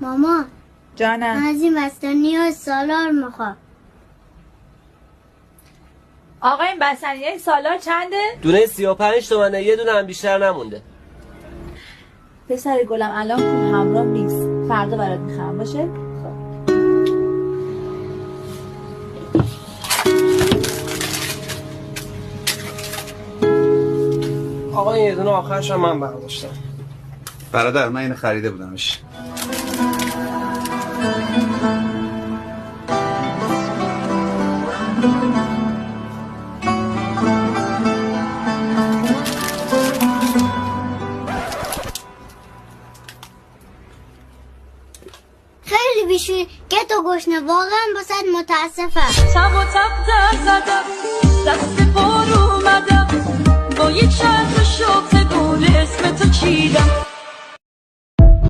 ماما جانم. از این بستنی ها سالار میخوام. آقا این بستنی سالار چنده؟ دونه 35 تومنه، یه دونه هم بیشتر نمونده. پسر گلم الان پول همراه نیست، فردا برات میخرم باشه؟ آقا این یه دونه آخرش هم من برداشتم. برادر من اینو خریده بودمش. خیلی بیشوری گت و گشنه، واقعا باسد متاسفم. تب و تب در زدم، دست بار اومدم، با یک شرط شوق گل اسم تو چیدم.